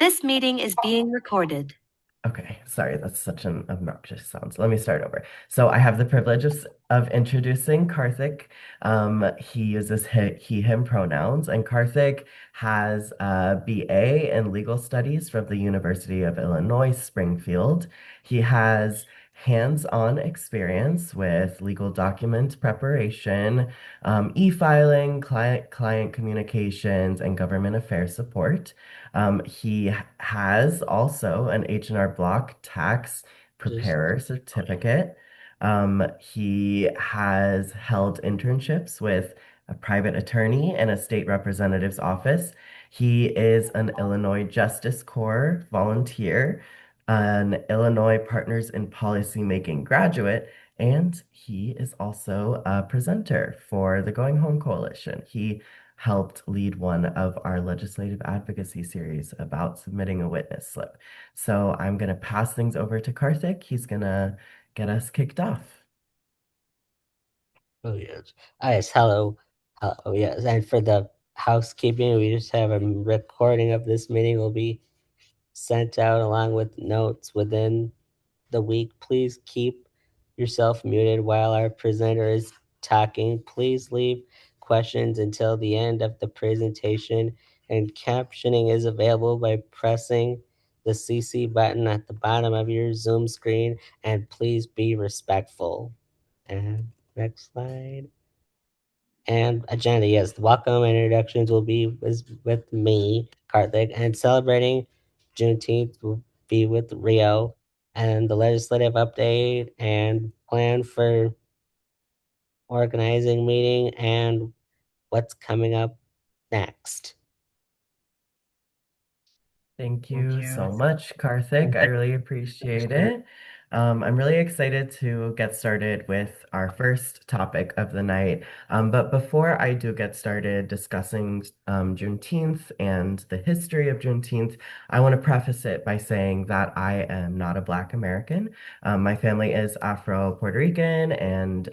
This meeting is being recorded. Okay, sorry, that's such an obnoxious sound. So let me start over. So I have the privilege of introducing Karthik. He uses he, him pronouns, and Karthik has a BA in legal studies from the University of Illinois, Springfield. He has hands-on experience with legal document preparation, e-filing, client communications, and government affairs support. He has also an H&R Block tax Just preparer certificate. He has held internships with a private attorney and a state representative's office. He is an Illinois Justice Corps volunteer, an Illinois Partners in Policymaking graduate, and he is also a presenter for the Going Home Coalition. He helped lead one of our legislative advocacy series about submitting a witness slip. So I'm going to pass things over to Karthik. He's going to get us kicked off. oh yes. Yes, hello. Hello, yes. And for the housekeeping, we just have a recording of this meeting will be sent out along with notes within the week. Please keep yourself muted while our presenter is talking. Please leave questions until the end of the presentation, and captioning is available by pressing the CC button at the bottom of your Zoom screen, and please be respectful. And next slide. And agenda, yes, the welcome and introductions will be with me, Karthik, and celebrating Juneteenth will be with Rio, and the legislative update and plan for organizing meeting and what's coming up next. Thank Thank you you. so much, Karthik. I really appreciate it. I'm really excited to get started with our first topic of the night. But before I do get started discussing Juneteenth and the history of Juneteenth, I want to preface it by saying that I am not a Black American. My family is Afro-Puerto Rican, and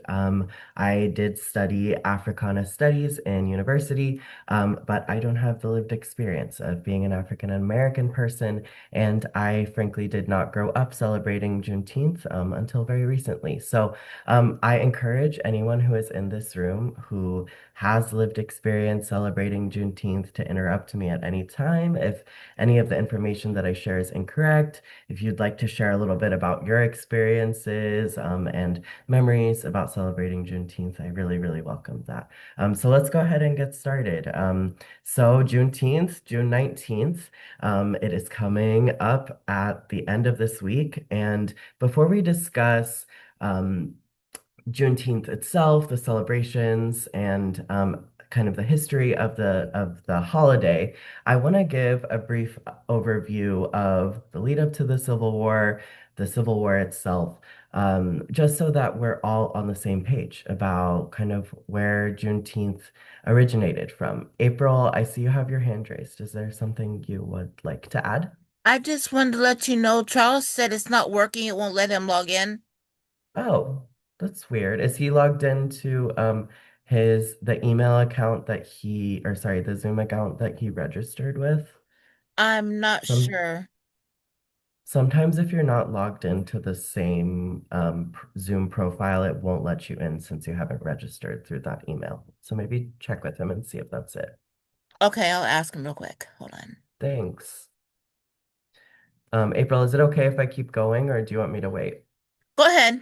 I did study Africana Studies in university. But I don't have the lived experience of being an African American person, and I frankly did not grow up celebrating Juneteenth until very recently. So I encourage anyone who is in this room who has lived experience celebrating Juneteenth to interrupt me at any time if any of the information that I share is incorrect. If you'd like to share a little bit about your experiences and memories about celebrating Juneteenth, I really, really welcome that. So let's go ahead and get started. So Juneteenth, June 19th, it is coming up at the end of this week. And before we discuss Juneteenth itself, the celebrations, and kind of the history of the holiday, I want to give a brief overview of the lead up to the Civil War itself, just so that we're all on the same page about kind of where Juneteenth originated from. April, I see you have your hand raised. Is there something you would like to add? I just wanted to let you know Charles said it's not working. It won't let him log in. Oh, that's weird. Is he logged into the email account that he or sorry, the Zoom account that he registered with? I'm not Some sure. Sometimes if you're not logged into the same Zoom profile, it won't let you in since you haven't registered through that email. So maybe check with him and see if that's it. Okay, I'll ask him real quick. Hold on. Thanks. April, is it okay if I keep going or do you want me to wait? Go ahead.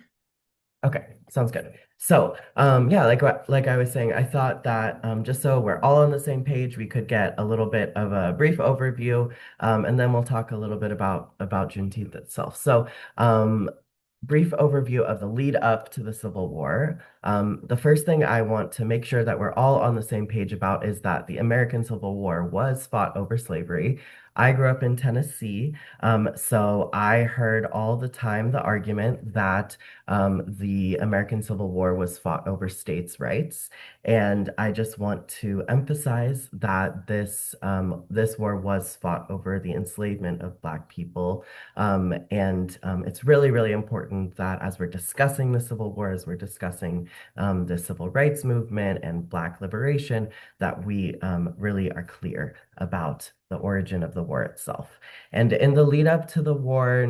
Okay, sounds good. So, yeah, like I was saying, I thought that just so we're all on the same page, we could get a little bit of a brief overview, and then we'll talk a little bit about Juneteenth itself. So, brief overview of the lead up to the Civil War. The first thing I want to make sure that we're all on the same page about is that the American Civil War was fought over slavery. I grew up in Tennessee, so I heard all the time the argument that the American Civil War was fought over states' rights. And I just want to emphasize that this war was fought over the enslavement of Black people. And it's really, really important that as we're discussing the Civil War, as we're discussing the civil rights movement and Black liberation, that we really are clear about the origin of the war itself. And in the lead up to the war,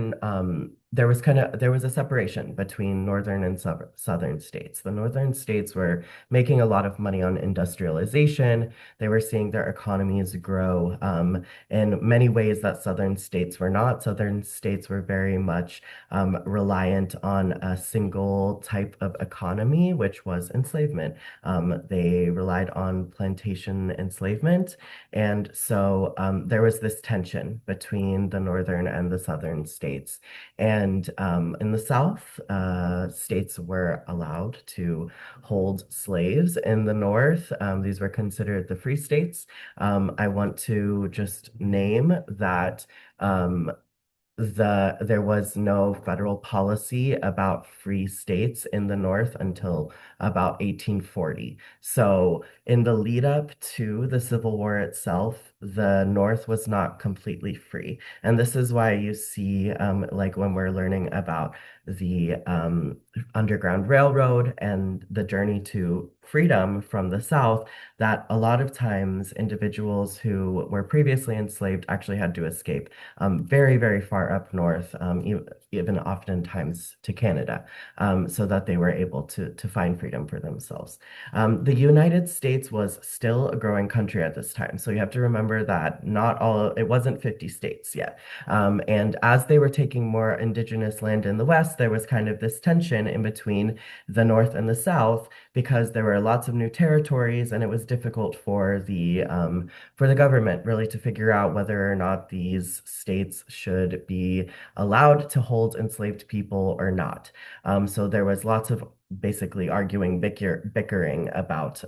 there was a separation between northern and southern states. The northern states were making a lot of money on industrialization. They were seeing their economies grow in many ways that southern states were not. Southern states were very much reliant on a single type of economy, which was enslavement. They relied on plantation enslavement. And so there was this tension between the northern and the southern states. And in the South, states were allowed to hold slaves. In the North, these were considered the free states. I want to just name that there was no federal policy about free states in the North until about 1840. So in the lead up to the Civil War itself, the North was not completely free. And this is why you see, like when we're learning about the Underground Railroad and the journey to freedom from the South, that a lot of times individuals who were previously enslaved actually had to escape very, very far up north, even oftentimes to Canada, so that they were able to find freedom for themselves. The United States was still a growing country at this time, so you have to remember that it wasn't 50 states yet. And as they were taking more indigenous land in the West, there was kind of this tension in between the North and the South because there were lots of new territories, and it was difficult for the government really to figure out whether or not these states should be allowed to hold enslaved people or not. So there was lots of basically bickering about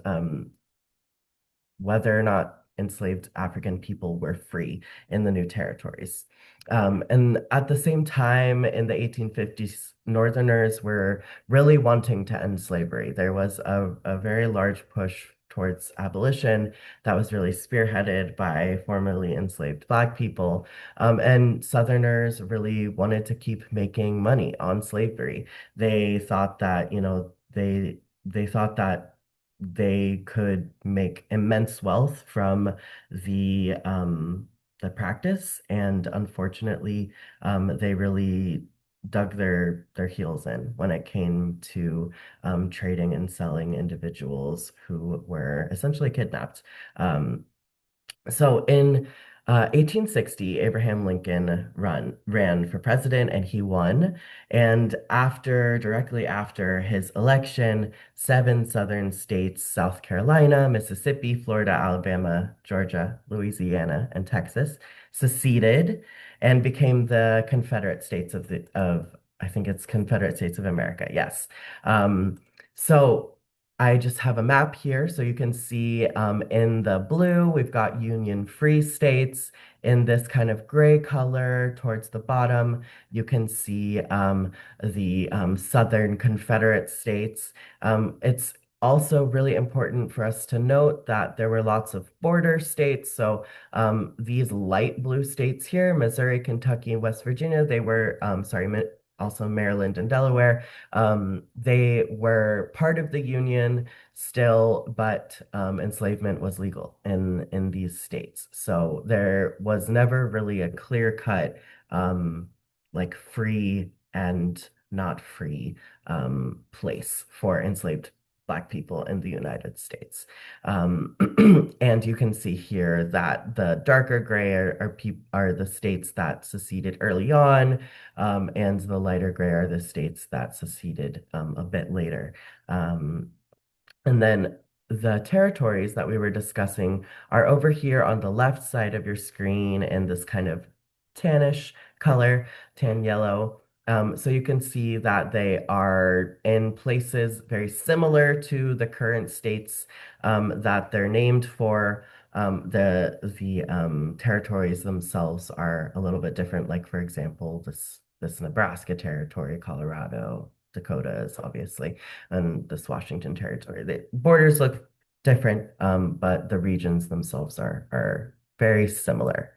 whether or not enslaved African people were free in the new territories. And at the same time, in the 1850s, Northerners were really wanting to end slavery. There was a very large push towards abolition that was really spearheaded by formerly enslaved Black people. And Southerners really wanted to keep making money on slavery. They thought that, they thought that they could make immense wealth from the practice, and unfortunately, they really dug their heels in when it came to trading and selling individuals who were essentially kidnapped. So in 1860, Abraham Lincoln ran for president and he won. And directly after his election, 7 southern states, South Carolina, Mississippi, Florida, Alabama, Georgia, Louisiana, and Texas, seceded and became the Confederate States I think it's Confederate States of America. Yes. So I just have a map here so you can see in the blue, we've got Union Free States. In this kind of gray color towards the bottom, you can see the Southern Confederate States. It's also really important for us to note that there were lots of border states. So these light blue states here, Missouri, Kentucky, and West Virginia, they were, also Maryland and Delaware. They were part of the Union still, but enslavement was legal in these states. So there was never really a clear-cut like free and not free place for enslaved Black people in the United States. And you can see here that the darker gray are the states that seceded early on, and the lighter gray are the states that seceded a bit later. And then the territories that we were discussing are over here on the left side of your screen in this kind of tannish color, tan yellow. So you can see that they are in places very similar to the current states that they're named for. The territories themselves are a little bit different. Like for example, this Nebraska territory, Colorado, Dakotas, obviously, and this Washington territory. The borders look different, but the regions themselves are very similar.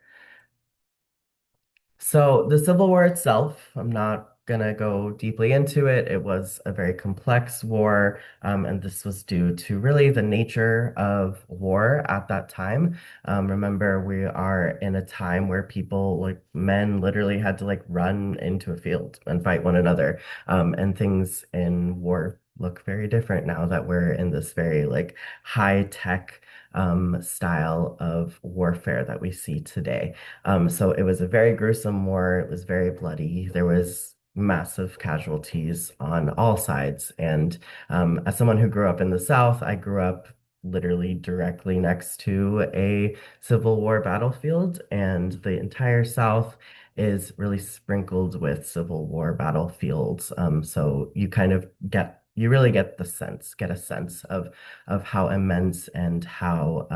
So the Civil War itself, I'm not gonna go deeply into it. It was a very complex war, and this was due to really the nature of war at that time. Remember, we are in a time where people, like men, literally had to like run into a field and fight one another. And things in war look very different now that we're in this very like high tech style of warfare that we see today. So it was a very gruesome war. It was very bloody. There was massive casualties on all sides. And as someone who grew up in the South, I grew up literally directly next to a Civil War battlefield, and the entire South is really sprinkled with Civil War battlefields. So you kind of you really get get a sense of how immense and how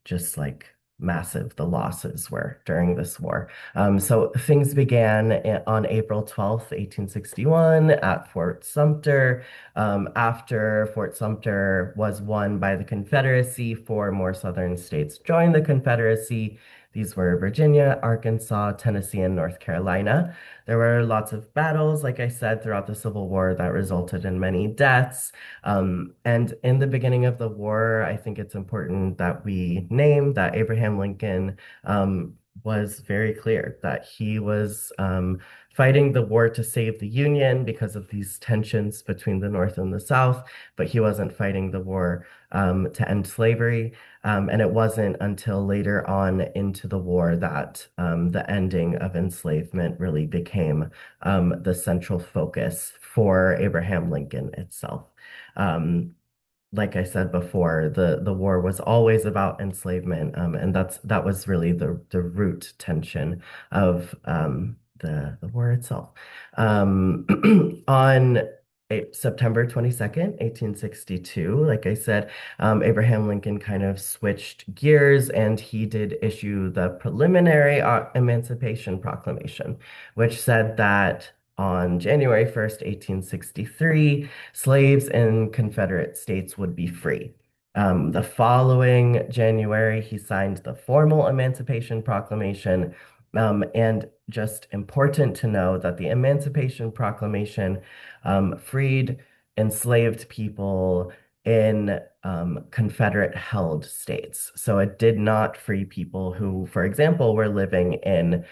just like massive the losses were during this war. So things began on April 12th, 1861 at Fort Sumter. After Fort Sumter was won by the Confederacy, four more Southern states joined the Confederacy. These were Virginia, Arkansas, Tennessee, and North Carolina. There were lots of battles, like I said, throughout the Civil War that resulted in many deaths. And in the beginning of the war, I think it's important that we name that Abraham Lincoln was very clear that he was fighting the war to save the Union because of these tensions between the North and the South, but he wasn't fighting the war to end slavery. And it wasn't until later on into the war that the ending of enslavement really became the central focus for Abraham Lincoln itself. Like I said before, the war was always about enslavement, and that was really the root tension of the war itself. On September 22nd, 1862, like I said, Abraham Lincoln kind of switched gears and he did issue the preliminary Emancipation Proclamation, which said that on January 1st, 1863, slaves in Confederate states would be free. The following January, he signed the formal Emancipation Proclamation. And just important to know that the Emancipation Proclamation freed enslaved people in Confederate held states. So it did not free people who, for example, were living in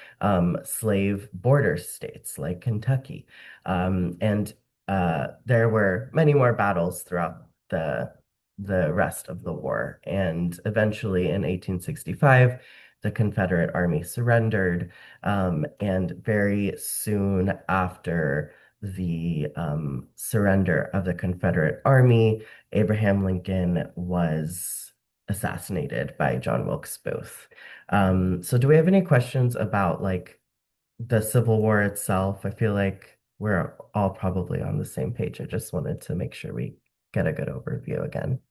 slave border states like Kentucky. And there were many more battles throughout the rest of the war. And eventually in 1865, the Confederate Army surrendered. And very soon after the surrender of the Confederate Army, Abraham Lincoln was assassinated by John Wilkes Booth. So do we have any questions about like the Civil War itself? I feel like we're all probably on the same page. I just wanted to make sure we get a good overview again.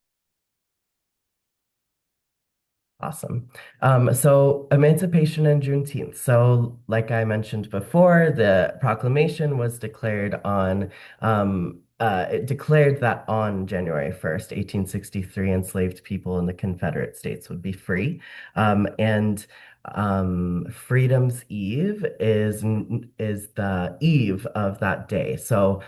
Awesome. So Emancipation and Juneteenth. So, like I mentioned before, the proclamation was declared on it declared that on January 1st, 1863, enslaved people in the Confederate States would be free. And Freedom's Eve is the eve of that day. So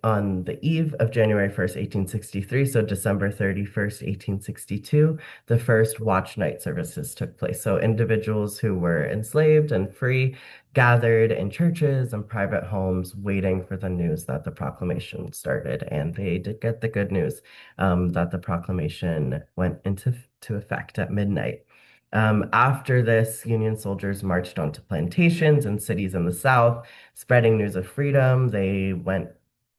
on the eve of January 1st, 1863, so December 31st, 1862, the first watch night services took place. So individuals who were enslaved and free gathered in churches and private homes waiting for the news that the proclamation started. And they did get the good news that the proclamation went into effect at midnight. After this, Union soldiers marched onto plantations and cities in the South, spreading news of freedom. They went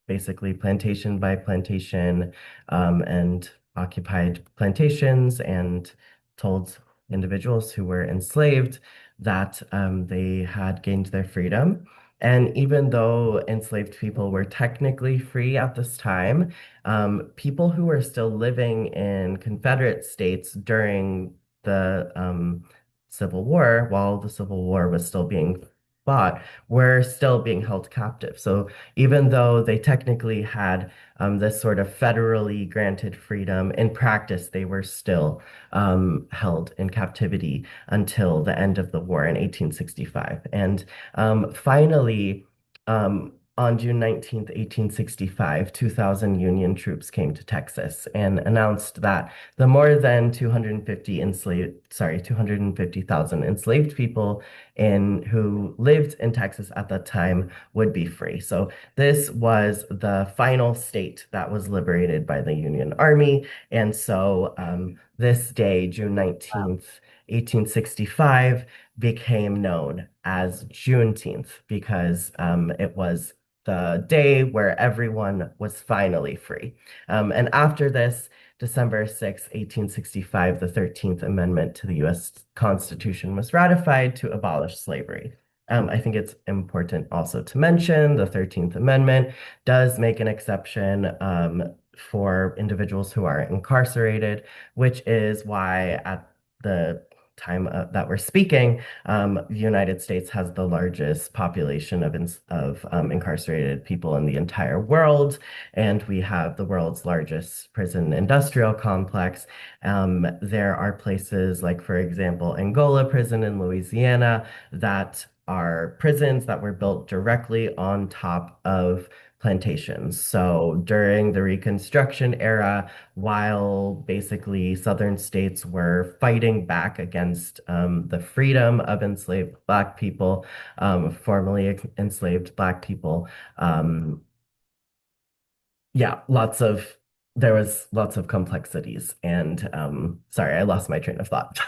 basically plantation by plantation and occupied plantations and told individuals who were enslaved that they had gained their freedom. And even though enslaved people were technically free at this time, people who were still living in Confederate states during the Civil War, while the Civil War was still being fought, were still being held captive. So even though they technically had this sort of federally granted freedom, in practice, they were still held in captivity until the end of the war in 1865. And finally, On June 19th, 1865, 2,000 Union troops came to Texas and announced that the more than 250,000 enslaved people who lived in Texas at that time would be free. So this was the final state that was liberated by the Union Army. And so this day, June 19th, 1865, became known as Juneteenth because it was the day where everyone was finally free. And after this, December 6, 1865, the 13th Amendment to the US Constitution was ratified to abolish slavery. I think it's important also to mention the 13th Amendment does make an exception for individuals who are incarcerated, which is why at the time that we're speaking, the United States has the largest population of incarcerated people in the entire world, and we have the world's largest prison industrial complex. There are places like, for example, Angola Prison in Louisiana that are prisons that were built directly on top of plantations. So during the Reconstruction era, while basically Southern states were fighting back against the freedom of enslaved Black people, formerly enslaved Black people. Yeah, there was lots of complexities. And sorry, I lost my train of thought.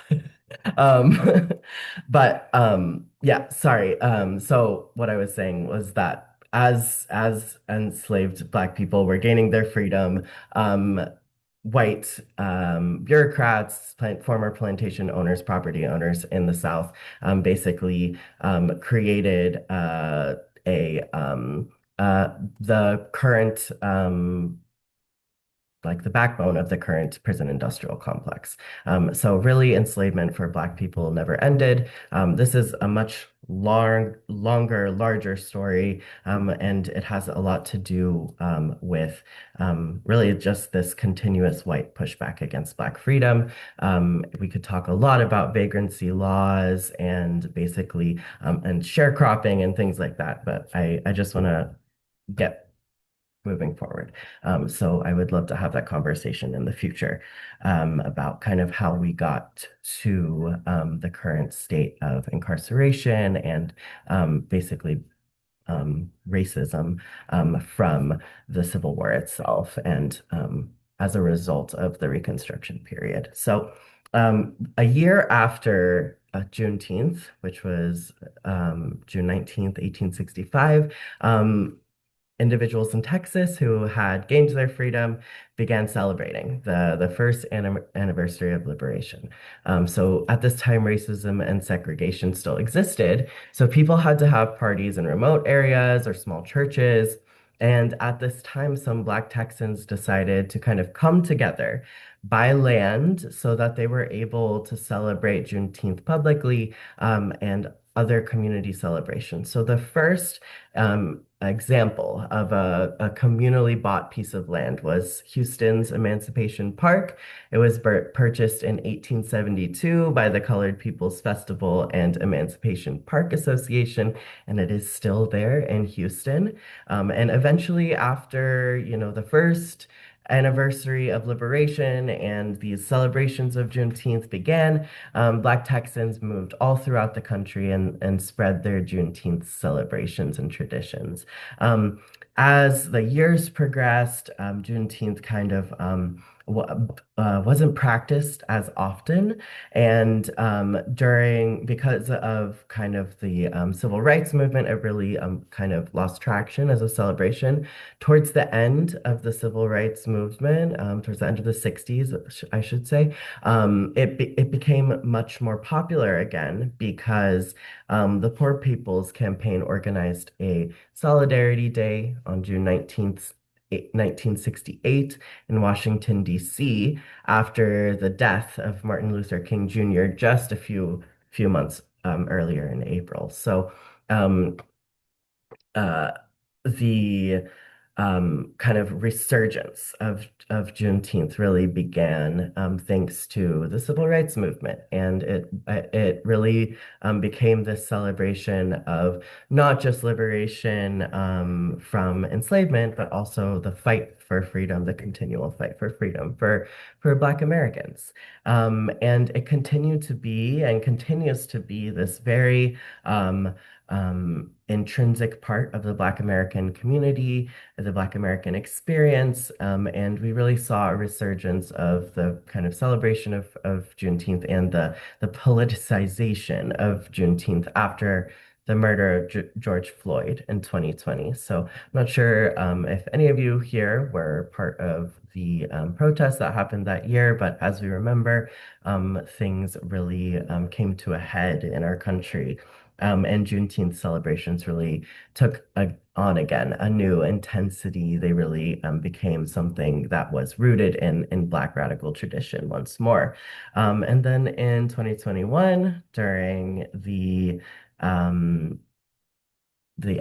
um, but yeah, sorry. So what I was saying was that as enslaved Black people were gaining their freedom, white bureaucrats, former plantation owners, property owners in the South, basically created a the current like the backbone of the current prison industrial complex. So really enslavement for Black people never ended. This is a much longer, larger story, and it has a lot to do with really just this continuous white pushback against Black freedom. We could talk a lot about vagrancy laws and basically and sharecropping and things like that, but I just want to get moving forward. So I would love to have that conversation in the future about kind of how we got to the current state of incarceration and basically racism from the Civil War itself and as a result of the Reconstruction period. So a year after Juneteenth, which was June 19th, 1865, individuals in Texas who had gained their freedom began celebrating the first anniversary of liberation. So at this time, racism and segregation still existed. So people had to have parties in remote areas or small churches. And at this time, some Black Texans decided to kind of come together, buy land so that they were able to celebrate Juneteenth publicly and other community celebrations. So the first example of a communally bought piece of land was Houston's Emancipation Park. It was purchased in 1872 by the Colored People's Festival and Emancipation Park Association, and it is still there in Houston. And eventually, after the first anniversary of liberation and these celebrations of Juneteenth began, Black Texans moved all throughout the country and spread their Juneteenth celebrations and traditions. As the years progressed, Juneteenth kind of wasn't practiced as often. And because of kind of the civil rights movement, it really kind of lost traction as a celebration. Towards the end of the civil rights movement, towards the end of the 60s, I should say, it became much more popular again because the Poor People's Campaign organized a Solidarity Day on June 19th, 1968 in Washington, D.C., after the death of Martin Luther King Jr. just a few months earlier in April. So um, uh, the kind of resurgence of Juneteenth really began thanks to the civil rights movement, and it really became this celebration of not just liberation from enslavement, but also the fight for freedom, the continual fight for freedom for Black Americans. And it continued to be and continues to be this very intrinsic part of the Black American community, the Black American experience. And we really saw a resurgence of the kind of celebration of Juneteenth and the politicization of Juneteenth after the murder of George Floyd in 2020. So I'm not sure if any of you here were part of the protests that happened that year, but as we remember, things really came to a head in our country. And Juneteenth celebrations really took on again a new intensity. They really became something that was rooted in Black radical tradition once more. And then in 2021, during the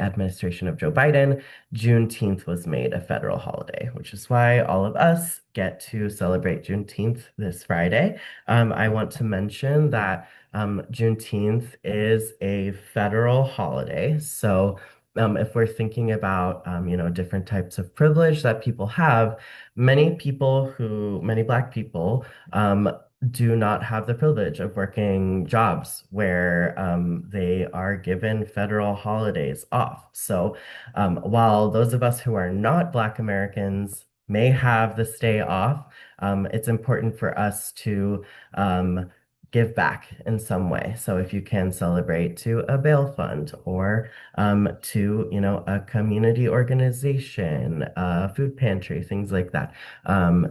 administration of Joe Biden, Juneteenth was made a federal holiday, which is why all of us get to celebrate Juneteenth this Friday. I want to mention that Juneteenth is a federal holiday. So if we're thinking about different types of privilege that people have, many Black people do not have the privilege of working jobs where they are given federal holidays off. So while those of us who are not Black Americans may have this day off, it's important for us to give back in some way. So if you can celebrate to a bail fund or to, a community organization, a food pantry, things like that,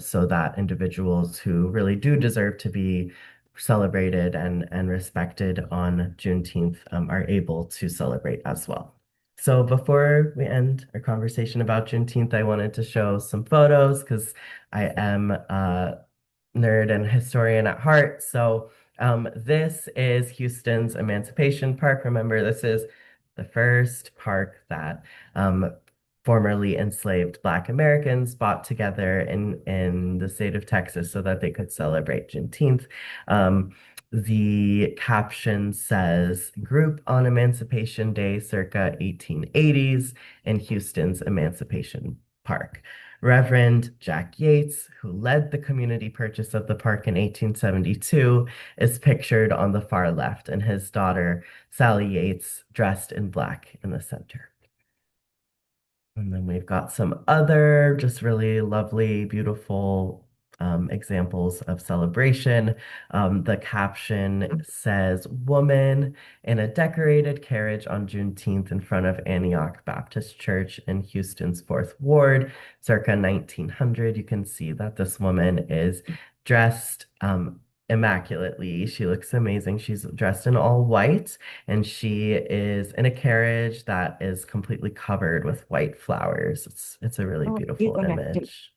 so that individuals who really do deserve to be celebrated and respected on Juneteenth are able to celebrate as well. So before we end our conversation about Juneteenth, I wanted to show some photos because I am a nerd and historian at heart. So this is Houston's Emancipation Park. Remember, this is the first park that formerly enslaved Black Americans bought together in the state of Texas so that they could celebrate Juneteenth. The caption says, "Group on Emancipation Day circa 1880s in Houston's Emancipation Park." Reverend Jack Yates, who led the community purchase of the park in 1872, is pictured on the far left, and his daughter, Sally Yates, dressed in black in the center. And then we've got some other just really lovely, beautiful examples of celebration. The caption says, "Woman in a decorated carriage on Juneteenth in front of Antioch Baptist Church in Houston's Fourth Ward, circa 1900." You can see that this woman is dressed immaculately. She looks amazing. She's dressed in all white, and she is in a carriage that is completely covered with white flowers. It's a really beautiful image.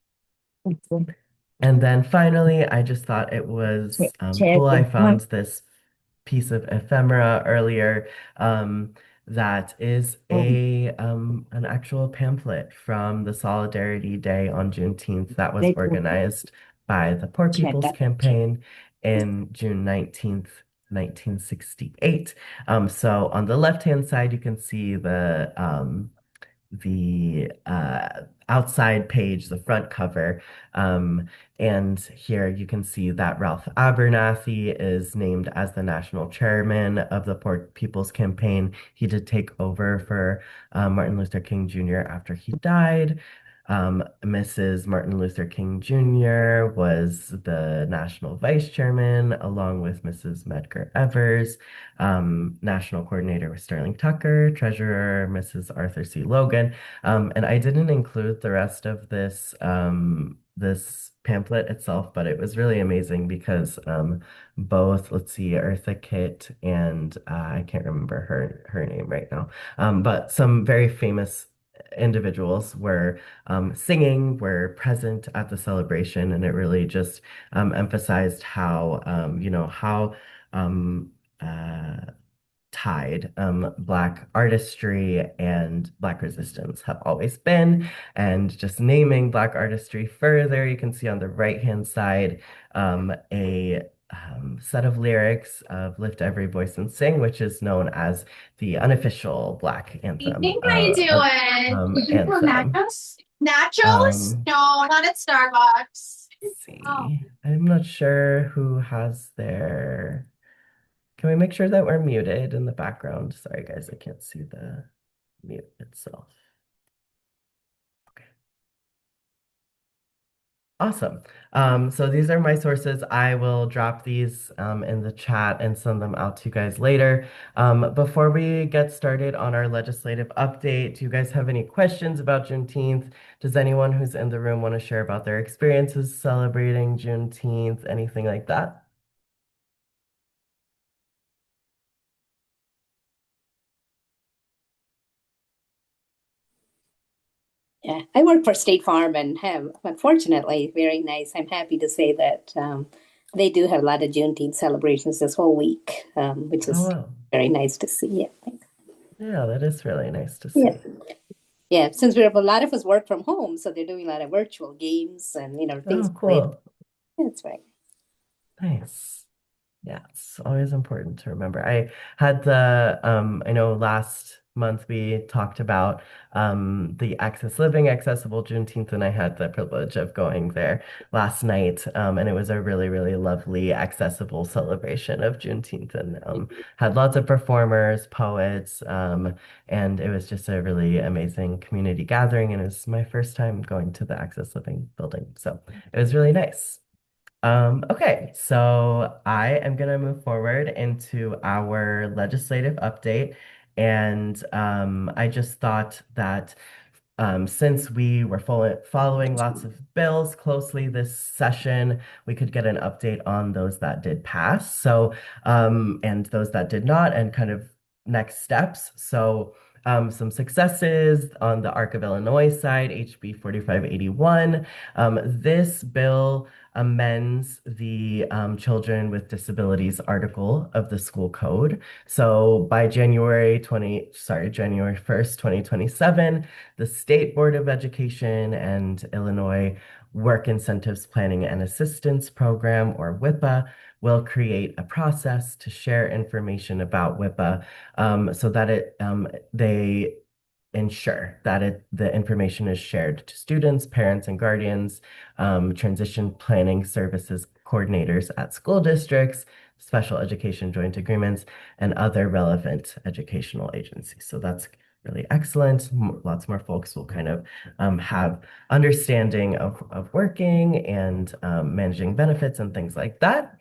And then finally, I just thought it was cool. I found this piece of ephemera earlier that is an actual pamphlet from the Solidarity Day on Juneteenth that was organized by the Poor People's Campaign in June 19th, 1968. So on the left-hand side, you can see the outside page, the front cover. And here you can see that Ralph Abernathy is named as the national chairman of the Poor People's Campaign. He did take over for Martin Luther King Jr. after he died. Mrs. Martin Luther King Jr. was the national vice chairman, along with Mrs. Medgar Evers. National coordinator was Sterling Tucker, treasurer, Mrs. Arthur C. Logan. And I didn't include the rest of this pamphlet itself, but it was really amazing because both, let's see, Eartha Kitt and I can't remember her name right now, but some very famous individuals were were present at the celebration, and it really just emphasized how how tied. Black artistry and Black resistance have always been. And just naming Black artistry further, you can see on the right-hand side a set of lyrics of Lift Every Voice and Sing, which is known as the unofficial Black anthem. Evening, how you doing? Looking for Anthem. nachos? Nachos? Um, No, not at Starbucks. Let's see. Oh. I'm not sure who has their. Can we make sure that we're muted in the background? Sorry, guys, I can't see the mute itself. Okay. Awesome. So these are my sources. I will drop these in the chat and send them out to you guys later. Before we get started on our legislative update, do you guys have any questions about Juneteenth? Does anyone who's in the room want to share about their experiences celebrating Juneteenth, anything like that? Yeah, I work for State Farm and have, unfortunately, very nice. I'm happy to say that they do have a lot of Juneteenth celebrations this whole week, which is Oh, wow. very nice to see. Yeah, thanks. Yeah, that is really nice to see. Yeah. Yeah, since a lot of us work from home, so they're doing a lot of virtual games and things. Oh, cool. That's right. Nice. Yeah, it's always important to remember. I had I know last month we talked about the Access Living Accessible Juneteenth, and I had the privilege of going there last night. And it was a really, really lovely, accessible celebration of Juneteenth, and had lots of performers, poets, and it was just a really amazing community gathering. And it was my first time going to the Access Living building, so it was really nice. Okay, so I am going to move forward into our legislative update. And I just thought that since we were following lots of bills closely this session, we could get an update on those that did pass. So, and those that did not, and kind of next steps. So, some successes on the ARC of Illinois side, HB 4581. This bill amends the Children with Disabilities article of the school code. So by January 1st, 2027, the State Board of Education and Illinois Work Incentives Planning and Assistance Program, or WIPA, will create a process to share information about WIPA so that they ensure that the information is shared to students, parents, and guardians, transition planning services coordinators at school districts, special education joint agreements, and other relevant educational agencies. So that's really excellent. Lots more folks will kind of have understanding of working and managing benefits and things like that.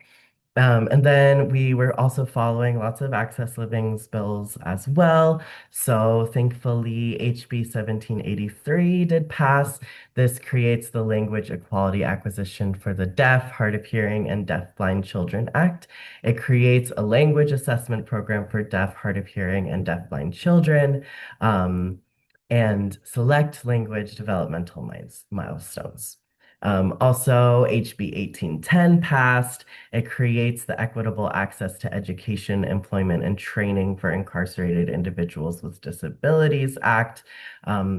And then we were also following lots of Access Living bills as well. So thankfully, HB 1783 did pass. This creates the Language Equality Acquisition for the Deaf, Hard of Hearing, and Deafblind Children Act. It creates a language assessment program for deaf, hard of hearing, and deafblind children, and select language developmental milestones. Also, HB 1810 passed. It creates the Equitable Access to Education, Employment, and Training for Incarcerated Individuals with Disabilities Act.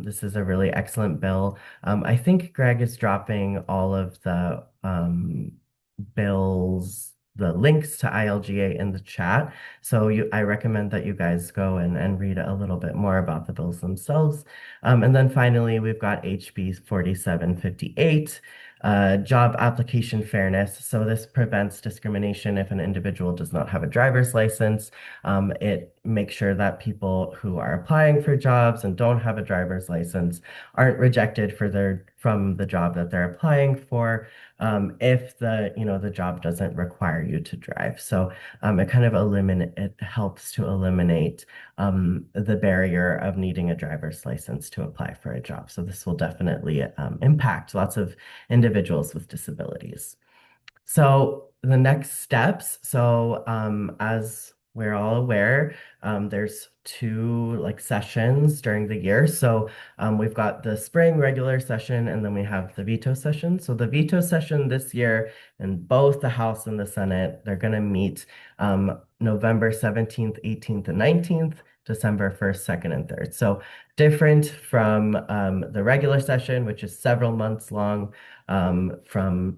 This is a really excellent bill. I think Greg is dropping all of the bills, the links to ILGA in the chat. So I recommend that you guys go and read a little bit more about the bills themselves. And then finally, we've got HB 4758, job application fairness. So this prevents discrimination if an individual does not have a driver's license. It makes sure that people who are applying for jobs and don't have a driver's license aren't rejected from the job that they're applying for, if the job doesn't require you to drive. So it helps to eliminate the barrier of needing a driver's license to apply for a job. So this will definitely impact lots of individuals with disabilities. So the next steps. So as we're all aware, there's two sessions during the year. So we've got the spring regular session, and then we have the veto session. So the veto session this year in both the House and the Senate, they're going to meet November 17th, 18th, and 19th, December 1st, 2nd, and 3rd. So different from the regular session, which is several months long, from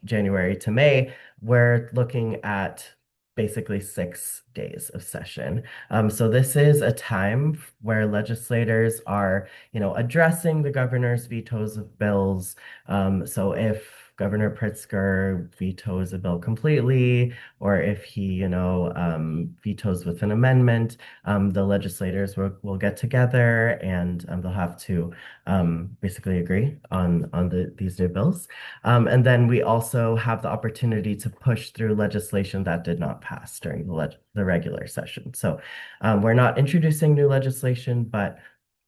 January to May. We're looking at basically 6 days of session. So this is a time where legislators are, addressing the governor's vetoes of bills. So if Governor Pritzker vetoes a bill completely, or if he, vetoes with an amendment, the legislators will get together and they'll have to basically agree on these new bills. And then we also have the opportunity to push through legislation that did not pass during the regular session. So we're not introducing new legislation, but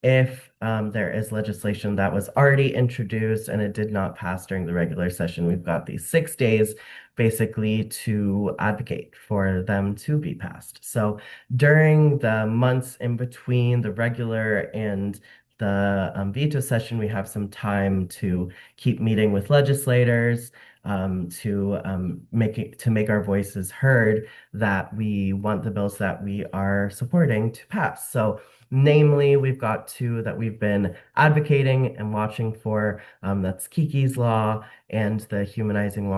if there is legislation that was already introduced and it did not pass during the regular session, we've got these 6 days basically to advocate for them to be passed. So during the months in between the regular and the veto session, we have some time to keep meeting with legislators, to make our voices heard, that we want the bills that we are supporting to pass. So namely, we've got two that we've been advocating and watching for. That's Kiki's Law and the Humanizing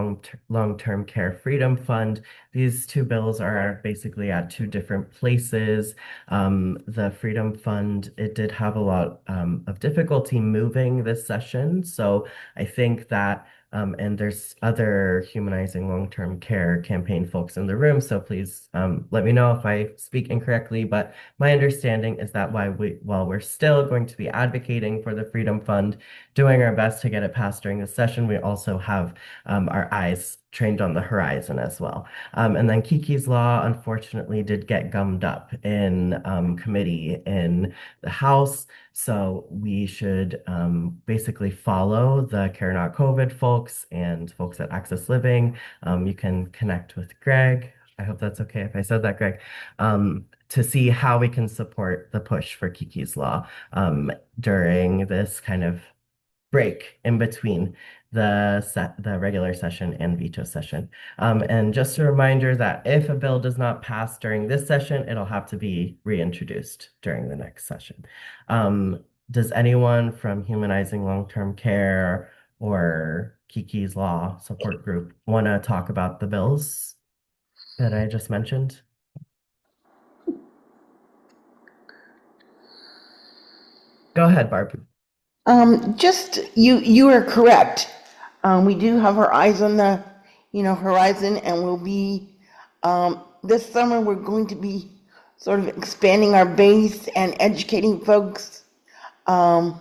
Long-Term Care Freedom Fund. These two bills are basically at two different places. The Freedom Fund, it did have a lot of difficulty moving this session. So I think that and there's other Humanizing Long-Term Care campaign folks in the room, so please let me know if I speak incorrectly. But my understanding is that while we're still going to be advocating for the Freedom Fund, doing our best to get it passed during the session, we also have our eyes trained on the horizon as well. And then Kiki's Law, unfortunately, did get gummed up in committee in the House. So we should basically follow the Care Not COVID folks and folks at Access Living. You can connect with Greg. I hope that's okay if I said that, Greg, to see how we can support the push for Kiki's Law during this kind of break in between the regular session and veto session. And just a reminder that if a bill does not pass during this session, it'll have to be reintroduced during the next session. Does anyone from Humanizing Long-Term Care or Kiki's Law support group want to talk about the bills that I just mentioned? Go ahead, Barb. Just you are correct. We do have our eyes on the horizon, and we'll be this summer we're going to be sort of expanding our base and educating folks. And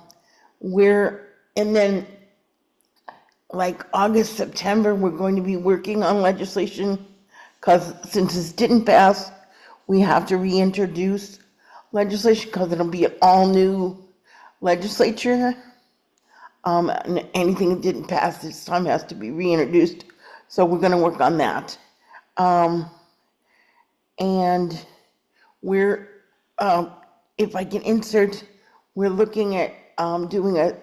then like August, September, we're going to be working on legislation, because since this didn't pass, we have to reintroduce legislation because it'll be an all new legislature. And anything that didn't pass this time has to be reintroduced. So we're going to work on that. And we're, if I can insert, we're looking at doing a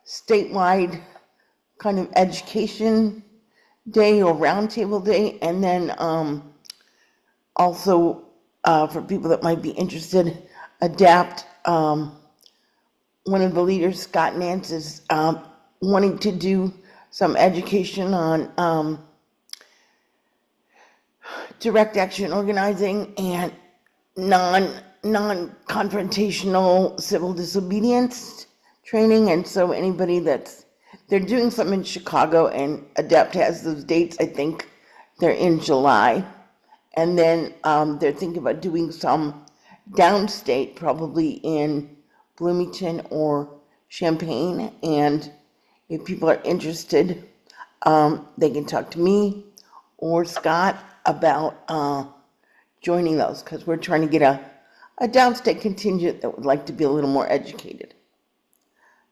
statewide kind of education day or roundtable day, and then also for people that might be interested, ADAPT. One of the leaders, Scott Nance, is wanting to do some education on direct action organizing and non-confrontational civil disobedience training. And so anybody they're doing something in Chicago, and ADAPT has those dates. I think they're in July. And then they're thinking about doing some downstate, probably in Bloomington or Champaign. And if people are interested, they can talk to me or Scott about joining those, because we're trying to get a downstate contingent that would like to be a little more educated.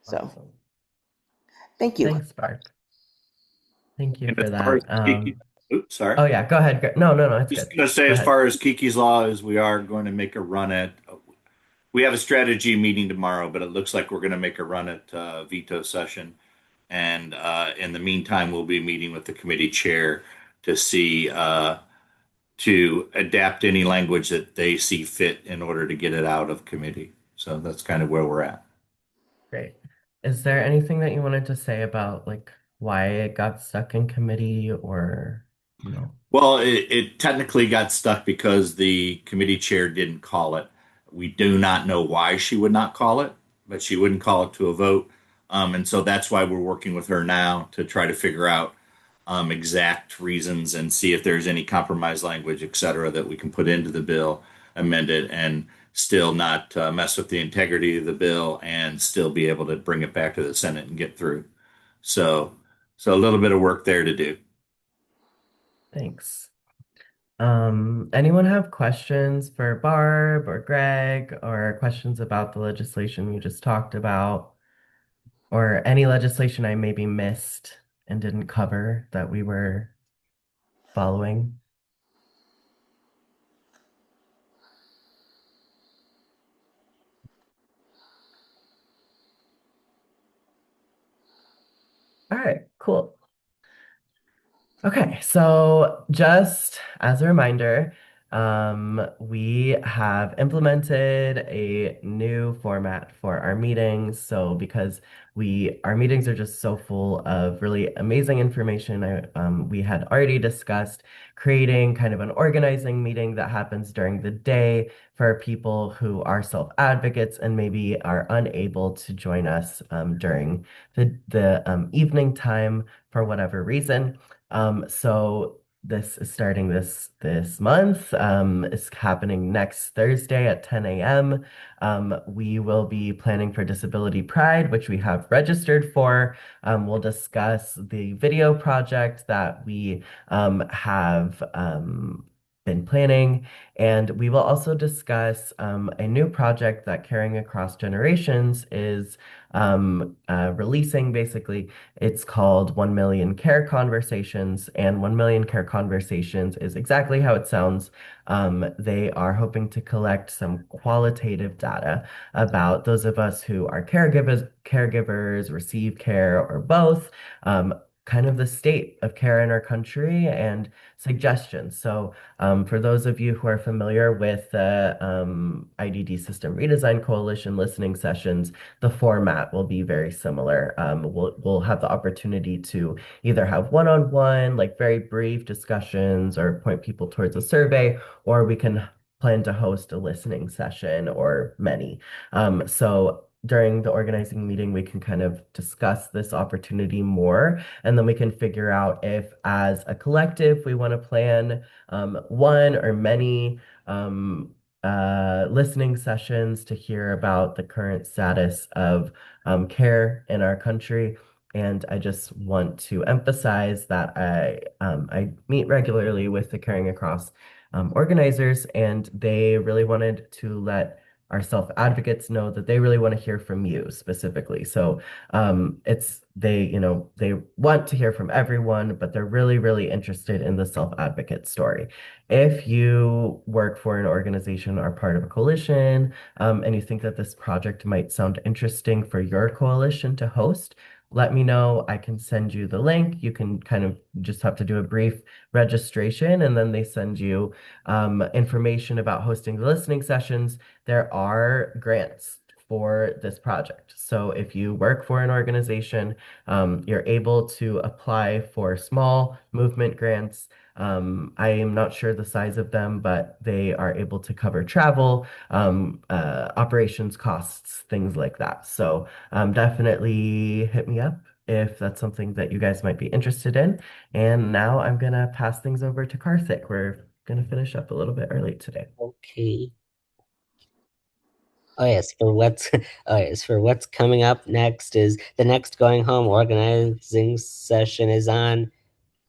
So, Awesome. Thank you. Thanks, Barb. Thank you And for as far that. as Kiki, oops, sorry. Oh yeah, go ahead. No, it's Just good. going to say, Go as ahead. far as Kiki's Law, is we are going to make a run at. We have a strategy meeting tomorrow, but it looks like we're going to make a run at veto session. And in the meantime, we'll be meeting with the committee chair to see to adapt any language that they see fit in order to get it out of committee. So that's kind of where we're at. Great. Is there anything that you wanted to say about like why it got stuck in committee or, you know? Well, it technically got stuck because the committee chair didn't call it. We do not know why she would not call it, but she wouldn't call it to a vote. And so that's why we're working with her now to try to figure out exact reasons and see if there's any compromise language, et cetera, that we can put into the bill, amend it, and still not mess with the integrity of the bill and still be able to bring it back to the Senate and get through. So a little bit of work there to do. Thanks. Anyone have questions for Barb or Greg or questions about the legislation we just talked about or any legislation I maybe missed and didn't cover that we were following? All right, cool. Okay, so just as a reminder, we have implemented a new format for our meetings. So because our meetings are just so full of really amazing information, we had already discussed creating kind of an organizing meeting that happens during the day for people who are self-advocates and maybe are unable to join us during the evening time for whatever reason. So this is starting this month. It's happening next Thursday at 10 a.m. We will be planning for Disability Pride, which we have registered for. We'll discuss the video project that we have been planning, and we will also discuss a new project that Caring Across Generations is releasing. Basically, it's called 1 Million Care Conversations, and 1 Million Care Conversations is exactly how it sounds. They are hoping to collect some qualitative data about those of us who are caregivers, receive care, or both, kind of the state of care in our country and suggestions. So for those of you who are familiar with the IDD System Redesign Coalition listening sessions, the format will be very similar. We'll have the opportunity to either have one-on-one, like very brief discussions or point people towards a survey, or we can plan to host a listening session or many. So during the organizing meeting, we can kind of discuss this opportunity more, and then we can figure out if, as a collective, we want to plan one or many listening sessions to hear about the current status of care in our country. And I just want to emphasize that I meet regularly with the Caring Across organizers, and they really wanted to let our self-advocates know that they really want to hear from you specifically. So they want to hear from everyone, but they're really, really interested in the self-advocate story. If you work for an organization or part of a coalition, and you think that this project might sound interesting for your coalition to host, let me know. I can send you the link. You can kind of just have to do a brief registration, and then they send you information about hosting the listening sessions. There are grants for this project. So if you work for an organization, you're able to apply for small movement grants. I am not sure the size of them, but they are able to cover travel, operations costs, things like that. So definitely hit me up if that's something that you guys might be interested in. And now I'm gonna pass things over to Karthik. We're gonna finish up a little bit early today. Okay. For what's coming up next is the next Going Home organizing session is on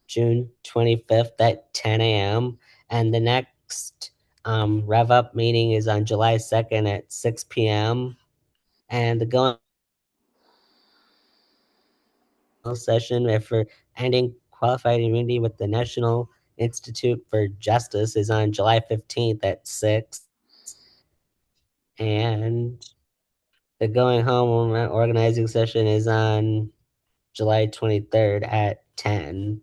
June 25th at 10 a.m. And the next Rev Up meeting is on July 2nd at 6 p.m. And the Going session for ending qualified immunity with the National Institute for Justice is on July 15th at 6. And the Going Home organizing session is on July 23rd at 10.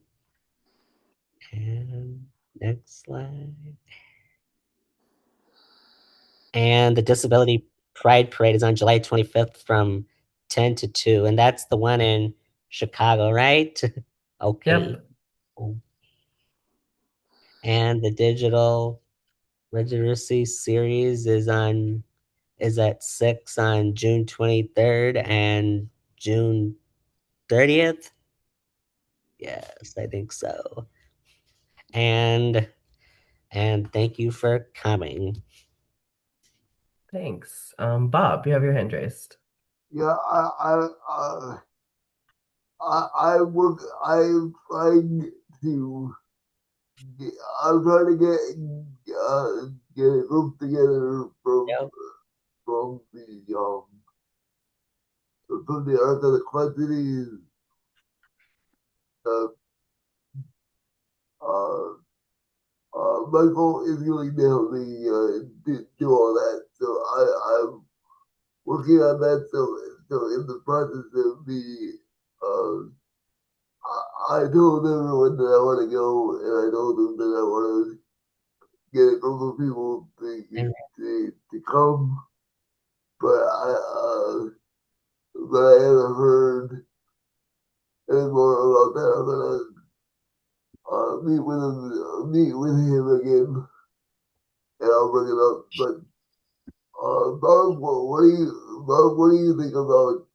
And Next slide. And the Disability Pride Parade is on July 25th from 10 to 2. And that's the one in Chicago, right? Okay. Yep. Oh. And the Digital Literacy Series is at 6 on June 23rd and June 30th. Yes, I think so. And thank you for coming. Thanks. Bob, you have your hand raised. Yeah, I'm trying to get a group together from Yep. from the Ark of the Quantity. Michael is going to help me do all that, so I'm working on that. So in the process of me, I told everyone that I want to go, and I told them that I want to get a group of people to come, but I haven't heard any more about that. I'm gonna meet with him again, and I'll bring it up. But Barb, what do you think about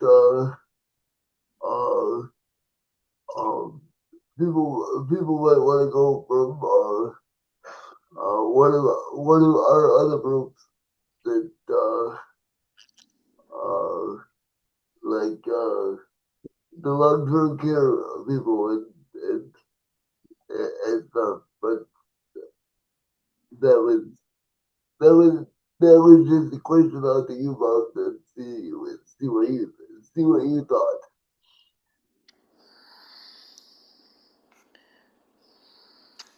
people might want to go from one of our other groups that like the long-term care people and stuff, but that was just a question out to you, Bob, and see what you thought.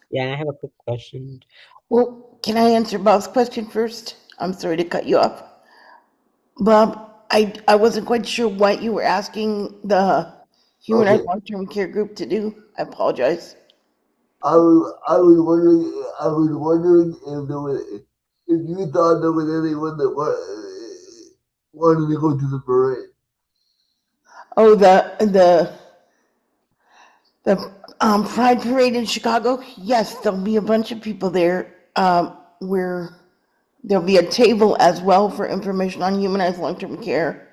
Yeah, I have a quick question. Well, can I answer Bob's question first? I'm sorry to cut you off. Bob, I wasn't quite sure what you were asking the Humanized Long-Term Care Group to do. I apologize. I was wondering if you thought there was anyone that wanted to go to the parade. Oh, the Pride Parade in Chicago? Yes, there'll be a bunch of people there. Where there'll be a table as well for information on humanized long-term care,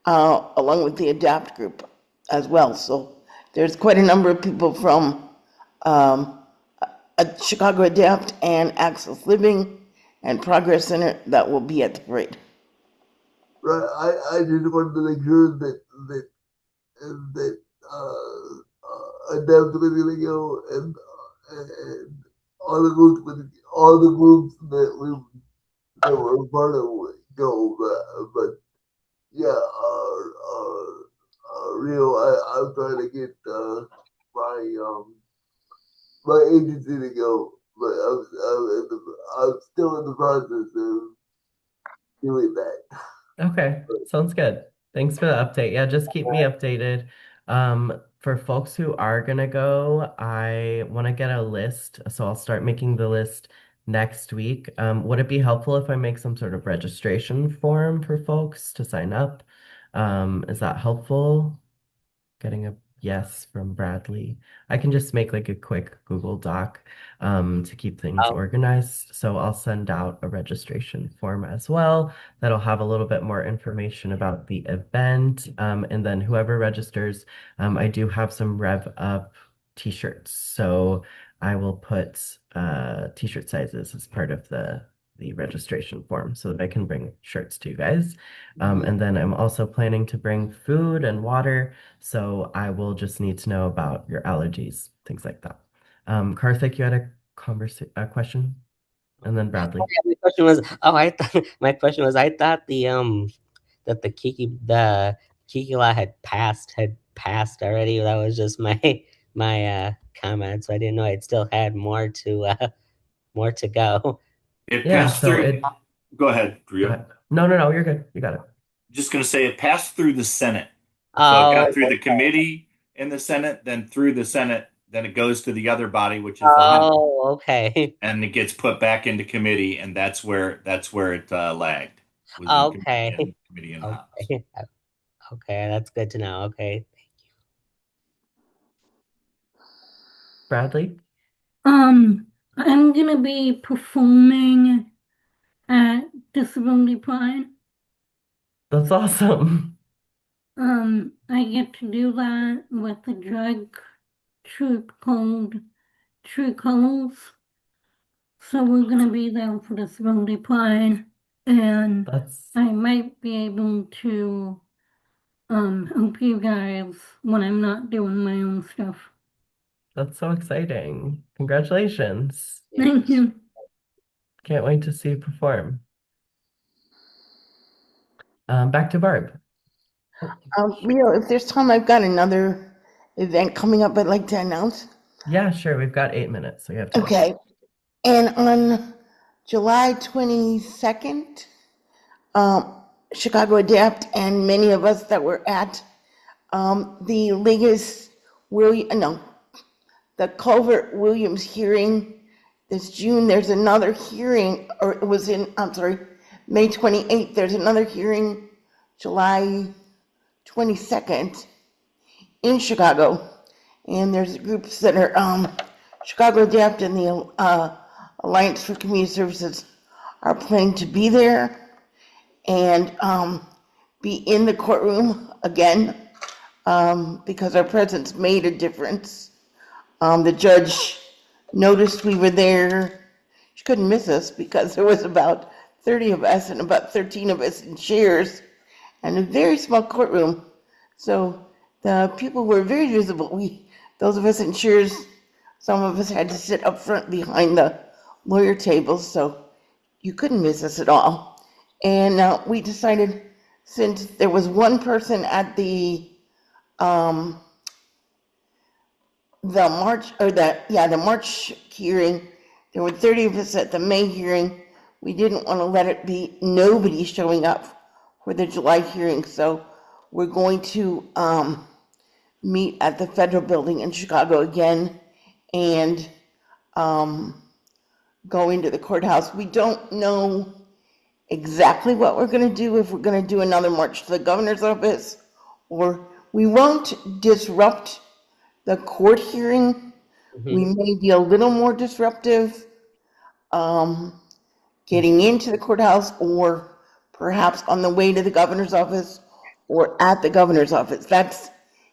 along with the ADAPT group as well. So there's quite a number of people from Chicago ADAPT and Access Living and Progress Center that will be at the parade. Right. I just wanted to make sure that ADAPT was going to go and all the groups that were a part of go, but yeah, Rio, I'm trying to get my agency to go, but I'm still in the process of doing that. Okay, sounds good. Thanks for the update. Yeah, just keep me updated. For folks who are gonna go, I want to get a list, so I'll start making the list next week. Would it be helpful if I make some sort of registration form for folks to sign up? Is that helpful? Getting a yes from Bradley. I can just make like a quick Google Doc to keep things organized. So I'll send out a registration form as well that'll have a little bit more information about the event. And then whoever registers, I do have some Rev Up t-shirts. So I will put t-shirt sizes as part of the registration form so that I can bring shirts to you guys. And then I'm also planning to bring food and water, so I will just need to know about your allergies, things like that. Karthik, you had a question? And then Bradley. My question was, my question was, I thought that the Kiki law had passed already. That was just my comment. So I didn't know it still had more to go. It passed through. Go ahead, Rio. Go ahead. No, you're good. You got it. Just going to say it passed through the Senate. So it got through the committee in the Senate, then through the Senate then it goes to the other body, which is the House, Oh, okay. and it gets put back into committee, and that's where it lagged. Was in Okay. committee in the House. Okay. Okay, that's good to know. Okay. Bradley? I'm gonna be performing at Disability Pride. That's awesome. I get to do that with the drag troupe called True Colors. So we're gonna be there for Disability Pride, and That's I might be able to help you guys when I'm not doing my own stuff. so exciting. Congratulations. Thank you. Can't wait to see you perform. Back to Barb. Rio, if there's time, I've got another event coming up I'd like to announce. Yeah, sure. We've got 8 minutes, so you have time. Okay. And on July 22nd, Chicago Adapt and many of us that were at the the Culvert Williams hearing this June. There's another hearing, or it was May 28th. There's another hearing July 22nd in Chicago. And there's groups that are Chicago Adapt and the Alliance for Community Services are planning to be there and be in the courtroom again because our presence made a difference. The judge noticed we were there. She couldn't miss us because there was about 30 of us and about 13 of us in chairs and a very small courtroom. So the people were very visible. Those of us in chairs, some of us had to sit up front behind the lawyer tables, so you couldn't miss us at all. And we decided, since there was one person at the March hearing, there were 30 of us at the May hearing. We didn't want to let it be nobody showing up for the July hearing, so we're going to meet at the Federal Building in Chicago again and go into the courthouse. We don't know exactly what we're going to do, if we're going to do another march to the governor's office, or we won't disrupt the court hearing. We may be a little more disruptive getting into the courthouse, or perhaps on the way to the governor's office or at the governor's office. That's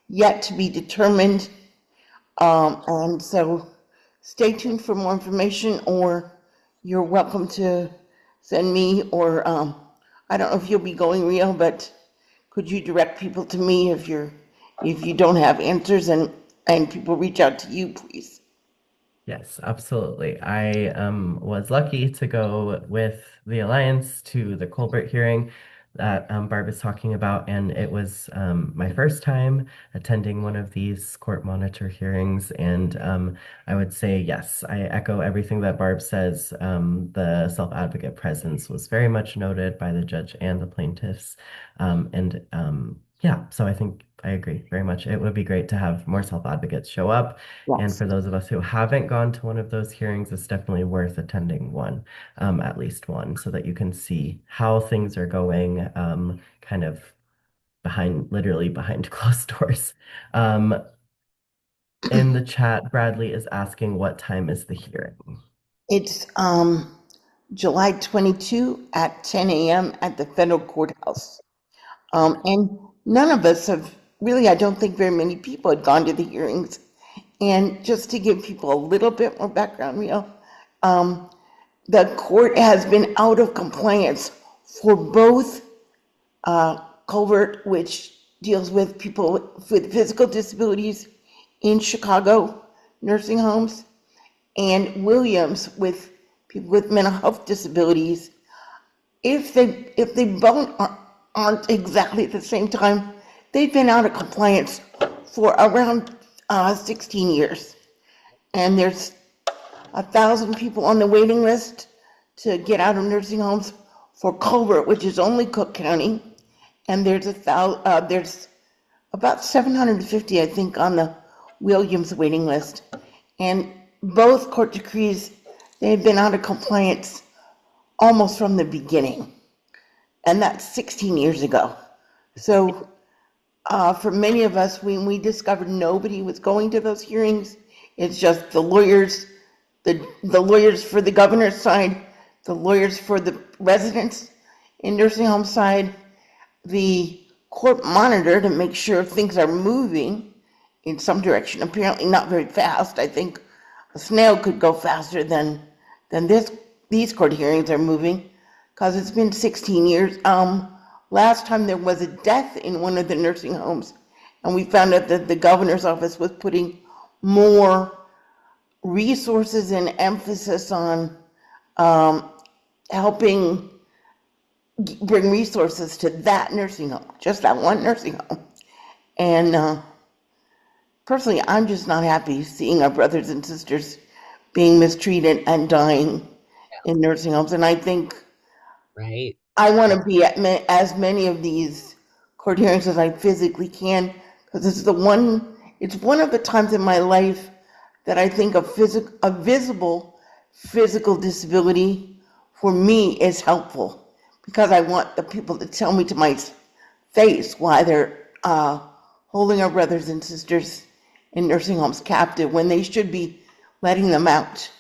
yet to be determined. And so stay tuned for more information, or you're welcome to send me, or I don't know if you'll be going, Rio, but could you direct people to me if you don't have answers, and people reach out to you, please? Yes, absolutely. I was lucky to go with the Alliance to the Colbert hearing that Barb is talking about, and it was my first time attending one of these court monitor hearings, and I would say yes, I echo everything that Barb says. The self-advocate presence was very much noted by the judge and the plaintiffs, yeah, so I think I agree very much. It would be great to have more self-advocates show up. And Yes. for those of us who haven't gone to one of those hearings, it's definitely worth attending one, at least one, so that you can see how things are going, kind of literally behind closed doors. In the chat, Bradley is asking, what time is the hearing? It's July 22 at 10 a.m. at the federal courthouse. And none of us have really, I don't think very many people had gone to the hearings. And just to give people a little bit more background, the court has been out of compliance for both Culvert, which deals with people with physical disabilities in Chicago nursing homes, and Williams with people with mental health disabilities. If they both aren't exactly at the same time, they've been out of compliance for around 16 years. And there's 1,000 people on the waiting list to get out of nursing homes for Culvert, which is only Cook County. And there's about 750, I think, on the Williams waiting list. And both court decrees, they've been out of compliance almost from the beginning. And that's 16 years ago. So for many of us, when we discovered nobody was going to those hearings, it's just the lawyers, the lawyers for the governor's side, the lawyers for the residents in nursing home side, the court monitor to make sure things are moving in some direction, apparently not very fast. I think a snail could go faster than these court hearings are moving, because it's been 16 years. Last time there was a death in one of the nursing homes, and we found out that the governor's office was putting more resources and emphasis on helping bring resources to that nursing home, just that one nursing home. And personally, I'm just not happy seeing our brothers and sisters being mistreated and dying in nursing homes. And I think Right. I want to be at as many of these court hearings as I physically can, because it's one of the times in my life that I think a visible physical disability for me is helpful, because I want the people to tell me to my face why they're holding our brothers and sisters in nursing homes captive when they should be letting them out.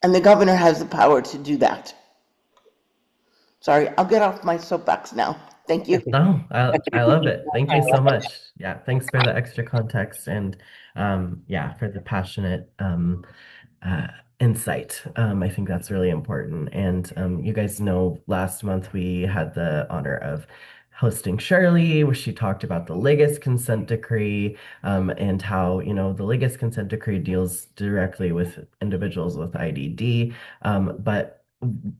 And the governor has the power to do that. Sorry, I'll get off my soapbox now. Thank you. No, I love it. Thank you so much. Yeah, thanks for the extra context and yeah, for the passionate insight. I think that's really important. And you guys know last month we had the honor of hosting Shirley, where she talked about the Liggett consent decree and how, you know, the Liggett consent decree deals directly with individuals with IDD, but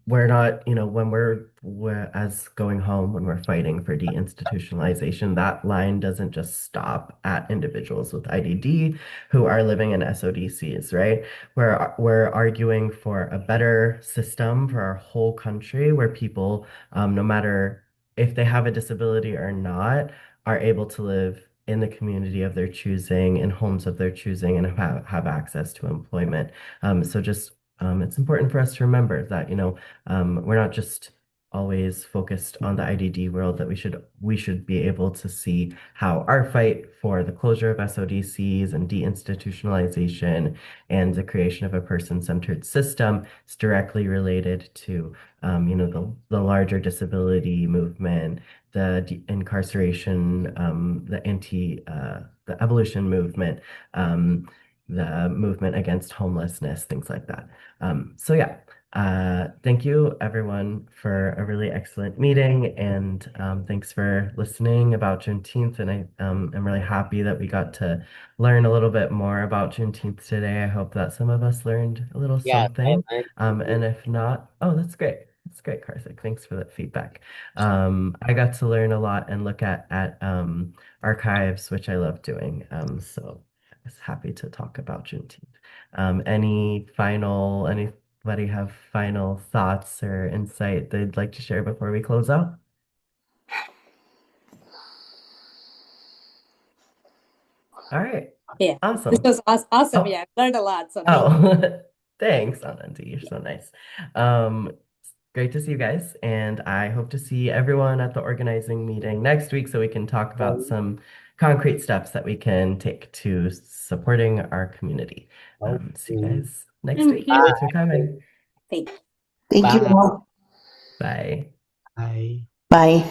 we're not, you know, when we're as going home, when we're fighting for deinstitutionalization, that line doesn't just stop at individuals with IDD who are living in SODCs, right? We're arguing for a better system for our whole country, where people, no matter if they have a disability or not, are able to live in the community of their choosing, in homes of their choosing, and have access to employment. So just it's important for us to remember that, you know, we're not just always focused on the IDD world, that we should be able to see how our fight for the closure of SODCs and deinstitutionalization and the creation of a person-centered system is directly related to, you know, the larger disability movement, the incarceration, the abolition movement, the movement against homelessness, things like that. So yeah, thank you everyone for a really excellent meeting, and thanks for listening about Juneteenth. And I am really happy that we got to learn a little bit more about Juneteenth today. I hope that some of us learned a little something. And if not, oh, that's great. That's great, Karthik. Thanks for that feedback. I got to learn a lot and look at archives, which I love doing. So I was happy to talk about Juneteenth. Anybody have final thoughts or insight they'd like to share before we close out? All right. Yeah. Awesome. This was awesome. Oh. Yeah, learned a lot. So Oh, thanks, Anandi. You're so nice. Great to see you guys, and I hope to see everyone at the organizing meeting next week so we can talk about some concrete steps that we can take to supporting our community. See you guys next week. Thanks for coming. Thank you all. Bye. Bye. Bye.